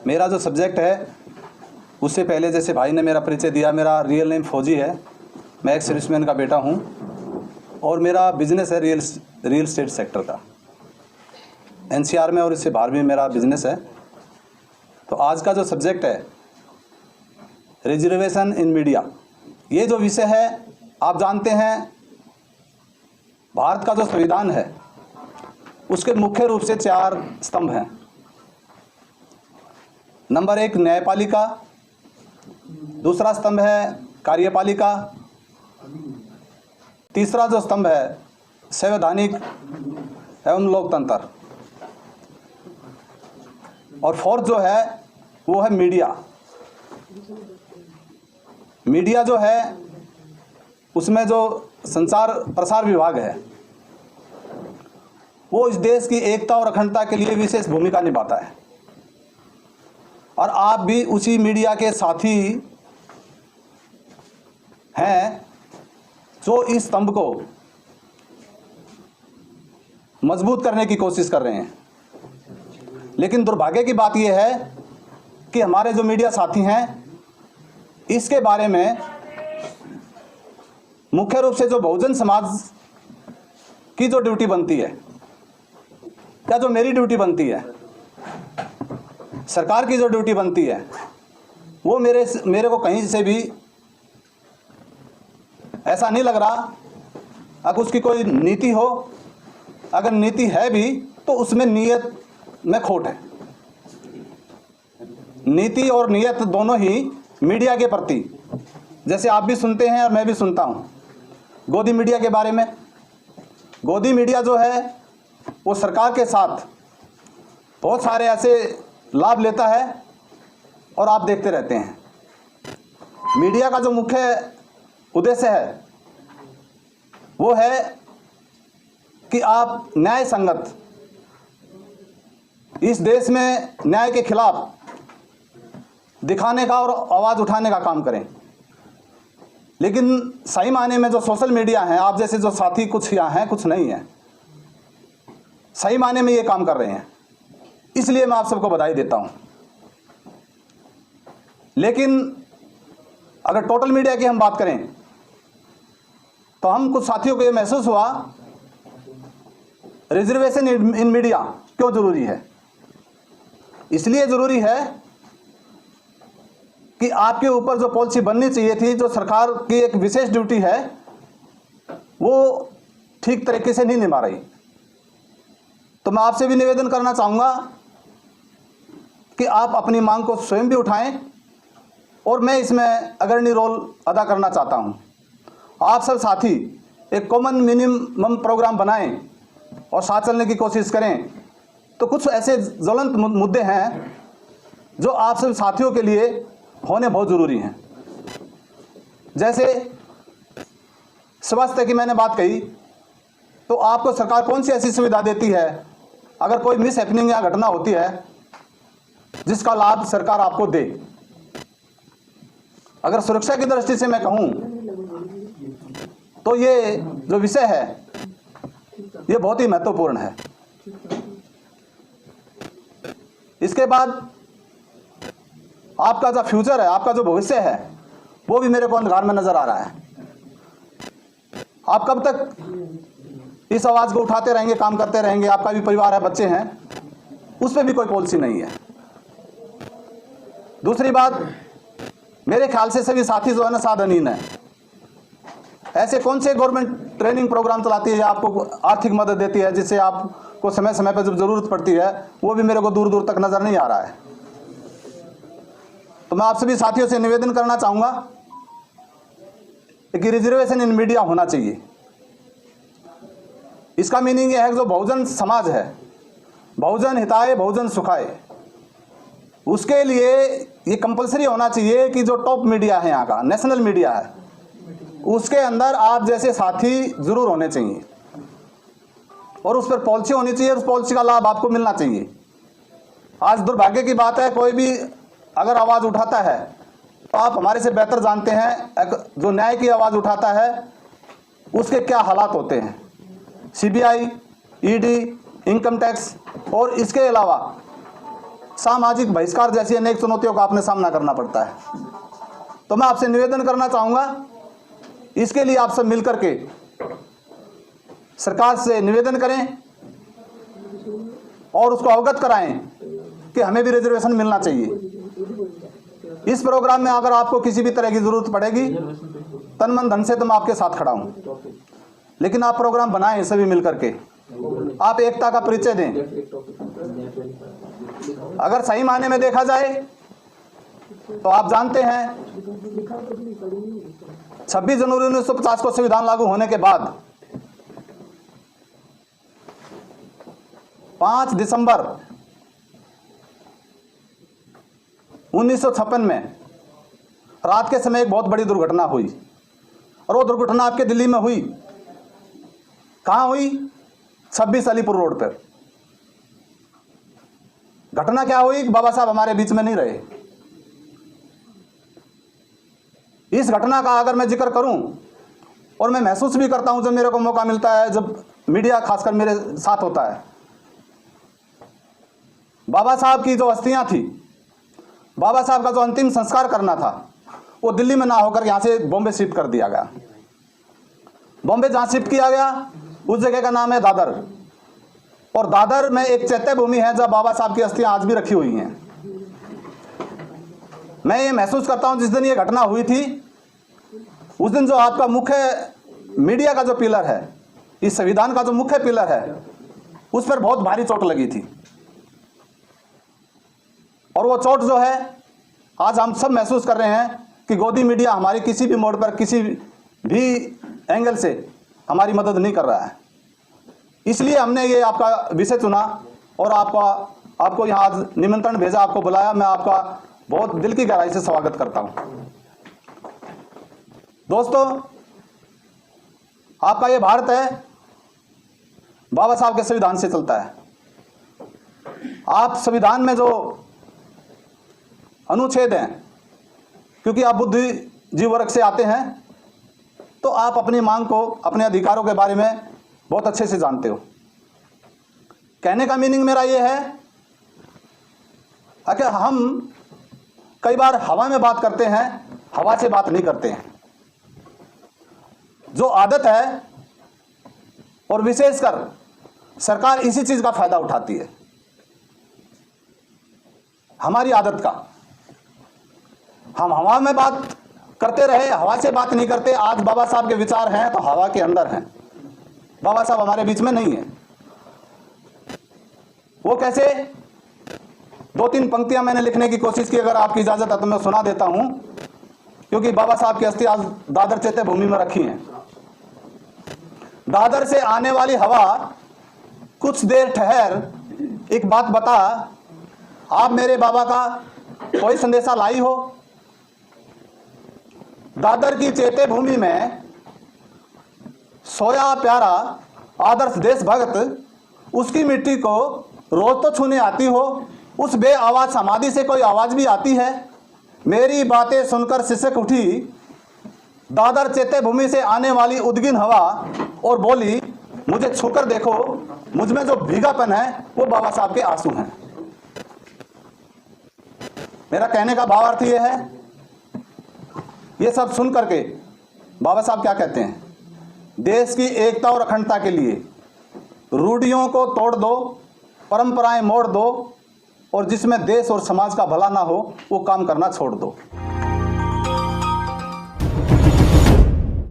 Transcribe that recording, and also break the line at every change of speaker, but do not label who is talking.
मेरा जो सब्जेक्ट है उससे पहले जैसे भाई ने मेरा परिचय दिया, मेरा रियल नेम फौजी है। मैं एक सर्विसमैन का बेटा हूं और मेरा बिजनेस है रियल एस्टेट सेक्टर का, एनसीआर में और इससे बाहर भी मेरा बिजनेस है। तो आज का जो सब्जेक्ट है रिजर्वेशन इन मीडिया, ये जो विषय है, आप जानते हैं भारत का जो संविधान है उसके मुख्य रूप से 4 स्तंभ हैं। नंबर 1 न्यायपालिका, दूसरा स्तंभ है कार्यपालिका, तीसरा जो स्तंभ है संवैधानिक एवं लोकतंत्र, और फोर्थ जो है वो है मीडिया। मीडिया जो है उसमें जो संचार प्रसार विभाग है वो इस देश की एकता और अखंडता के लिए विशेष भूमिका निभाता है, और आप भी उसी मीडिया के साथी हैं जो इस स्तंभ को मजबूत करने की कोशिश कर रहे हैं। लेकिन दुर्भाग्य की बात यह है कि हमारे जो मीडिया साथी हैं इसके बारे में मुख्य रूप से जो बहुजन समाज की जो ड्यूटी बनती है, या जो मेरी ड्यूटी बनती है, सरकार की जो ड्यूटी बनती है, वो मेरे को कहीं से भी ऐसा नहीं लग रहा। अगर उसकी कोई नीति हो, अगर नीति है भी तो उसमें नीयत में खोट है। नीति और नीयत दोनों ही मीडिया के प्रति, जैसे आप भी सुनते हैं और मैं भी सुनता हूं गोदी मीडिया के बारे में। गोदी मीडिया जो है वो सरकार के साथ बहुत सारे ऐसे लाभ लेता है और आप देखते रहते हैं। मीडिया का जो मुख्य उद्देश्य है वो है कि आप न्याय संगत इस देश में न्याय के खिलाफ दिखाने का और आवाज़ उठाने का काम करें। लेकिन सही मायने में जो सोशल मीडिया है, आप जैसे जो साथी कुछ यहाँ हैं कुछ नहीं है, सही मायने में ये काम कर रहे हैं, इसलिए मैं आप सबको बधाई देता हूँ। लेकिन अगर टोटल मीडिया की हम बात करें तो हम कुछ साथियों को ये महसूस हुआ रिजर्वेशन इन मीडिया क्यों जरूरी है। इसलिए जरूरी है कि आपके ऊपर जो पॉलिसी बननी चाहिए थी, जो सरकार की एक विशेष ड्यूटी है, वो ठीक तरीके से नहीं निभा रही। तो मैं आपसे भी निवेदन करना चाहूँगा कि आप अपनी मांग को स्वयं भी उठाएं, और मैं इसमें अग्रणी रोल अदा करना चाहता हूं। आप सब साथी एक कॉमन मिनिमम प्रोग्राम बनाएं और साथ चलने की कोशिश करें। तो कुछ ऐसे ज्वलंत मुद्दे हैं जो आप सब साथियों के लिए होने बहुत ज़रूरी हैं। जैसे स्वास्थ्य की मैंने बात कही, तो आपको सरकार कौन सी ऐसी सुविधा देती है अगर कोई मिस हैपनिंग या घटना होती है जिसका लाभ सरकार आपको दे। अगर सुरक्षा की दृष्टि से मैं कहूं तो ये जो विषय है ये बहुत ही महत्वपूर्ण है। इसके बाद आपका जो फ्यूचर है, आपका जो भविष्य है, वो भी मेरे को अंधकार में नजर आ रहा है। आप कब तक इस आवाज को उठाते रहेंगे, काम करते रहेंगे? आपका भी परिवार है, बच्चे हैं, उस पर भी कोई पॉलिसी नहीं है। दूसरी बात, मेरे ख्याल से सभी साथी जो है ना साधनहीन है। ऐसे कौन से गवर्नमेंट ट्रेनिंग प्रोग्राम चलाती है, आपको आर्थिक मदद देती है, जिससे आपको समय समय पर जब जरूरत पड़ती है, वो भी मेरे को दूर दूर तक नजर नहीं आ रहा है। तो मैं आप सभी साथियों से निवेदन करना चाहूंगा कि रिजर्वेशन इन मीडिया होना चाहिए। इसका मीनिंग यह है कि जो बहुजन समाज है, बहुजन हिताय बहुजन सुखाय, उसके लिए ये कंपलसरी होना चाहिए कि जो टॉप मीडिया है, यहाँ का नेशनल मीडिया है, उसके अंदर आप जैसे साथी जरूर होने चाहिए और उस पर पॉलिसी होनी चाहिए, उस पॉलिसी का लाभ आपको मिलना चाहिए। आज दुर्भाग्य की बात है, कोई भी अगर आवाज़ उठाता है तो आप हमारे से बेहतर जानते हैं जो न्याय की आवाज़ उठाता है उसके क्या हालात होते हैं। सीबीआई, ईडी, इनकम टैक्स और इसके अलावा सामाजिक बहिष्कार जैसी अनेक चुनौतियों का आपने सामना करना पड़ता है। तो मैं आपसे निवेदन करना चाहूँगा, इसके लिए आप सब मिलकर के सरकार से निवेदन करें और उसको अवगत कराएं कि हमें भी रिजर्वेशन मिलना चाहिए। इस प्रोग्राम में अगर आपको किसी भी तरह की ज़रूरत पड़ेगी, तन मन धन से तो मैं आपके साथ खड़ा हूँ, लेकिन आप प्रोग्राम बनाएं सभी मिलकर के, आप एकता का परिचय दें। अगर सही मायने में देखा जाए तो आप जानते हैं 26 जनवरी 1950 को संविधान लागू होने के बाद 5 दिसंबर 1956 में रात के समय एक बहुत बड़ी दुर्घटना हुई, और वो दुर्घटना आपके दिल्ली में हुई। कहाँ हुई? 26 अलीपुर रोड पर। घटना क्या हुई? बाबा साहब हमारे बीच में नहीं रहे। इस घटना का अगर मैं जिक्र करूं, और मैं महसूस भी करता हूं जब मेरे को मौका मिलता है, जब मीडिया खासकर मेरे साथ होता है, बाबा साहब की जो अस्थियां थी, बाबा साहब का जो अंतिम संस्कार करना था, वो दिल्ली में ना होकर यहां से बॉम्बे शिफ्ट कर दिया गया। बॉम्बे जहां शिफ्ट किया गया उस जगह का नाम है दादर, और दादर में एक चैत्य भूमि है जहां बाबा साहब की अस्थियां आज भी रखी हुई हैं। मैं ये महसूस करता हूं जिस दिन ये घटना हुई थी, उस दिन जो आपका मुख्य मीडिया का जो पिलर है, इस संविधान का जो मुख्य पिलर है, उस पर बहुत भारी चोट लगी थी। और वो चोट जो है आज हम सब महसूस कर रहे हैं कि गोदी मीडिया हमारी किसी भी मोड़ पर, किसी भी एंगल से हमारी मदद नहीं कर रहा है। इसलिए हमने ये आपका विषय चुना और आपको यहाँ आज निमंत्रण भेजा, आपको बुलाया। मैं आपका बहुत दिल की गहराई से स्वागत करता हूँ। दोस्तों, आपका ये भारत है, बाबा साहब के संविधान से चलता है। आप संविधान में जो अनुच्छेद हैं, क्योंकि आप बुद्धिजीवी वर्ग से आते हैं, तो आप अपनी मांग को, अपने अधिकारों के बारे में बहुत अच्छे से जानते हो। कहने का मीनिंग मेरा ये है कि हम कई बार हवा में बात करते हैं, हवा से बात नहीं करते हैं। जो आदत है, और विशेषकर सरकार इसी चीज का फायदा उठाती है, हमारी आदत का। हम हवा में बात करते रहे, हवा से बात नहीं करते। आज बाबा साहब के विचार हैं तो हवा के अंदर हैं, बाबा साहब हमारे बीच में नहीं है। वो कैसे? 2-3 पंक्तियां मैंने लिखने की कोशिश की, अगर आपकी इजाजत है तो मैं सुना देता हूं, क्योंकि बाबा साहब की अस्थि आज दादर चैत्य भूमि में रखी है। दादर से आने वाली हवा, कुछ देर ठहर, एक बात बता, आप मेरे बाबा का कोई संदेशा लाई हो? दादर की चैत्य भूमि में सोया प्यारा आदर्श देशभक्त, उसकी मिट्टी को रोज तो छूने आती हो, उस बे आवाज समाधि से कोई आवाज भी आती है। मेरी बातें सुनकर सिसक उठी दादर चैत्य भूमि से आने वाली उद्गिन हवा, और बोली, मुझे छूकर देखो, मुझ में जो भीगापन है वो बाबा साहब के आंसू हैं। मेरा कहने का भावार्थ ये है, ये सब सुन करके बाबा साहब क्या कहते हैं? देश की एकता और अखंडता के लिए रूढ़ियों को तोड़ दो, परंपराएं मोड़ दो, और जिसमें देश और समाज का भला ना हो वो काम करना छोड़ दो।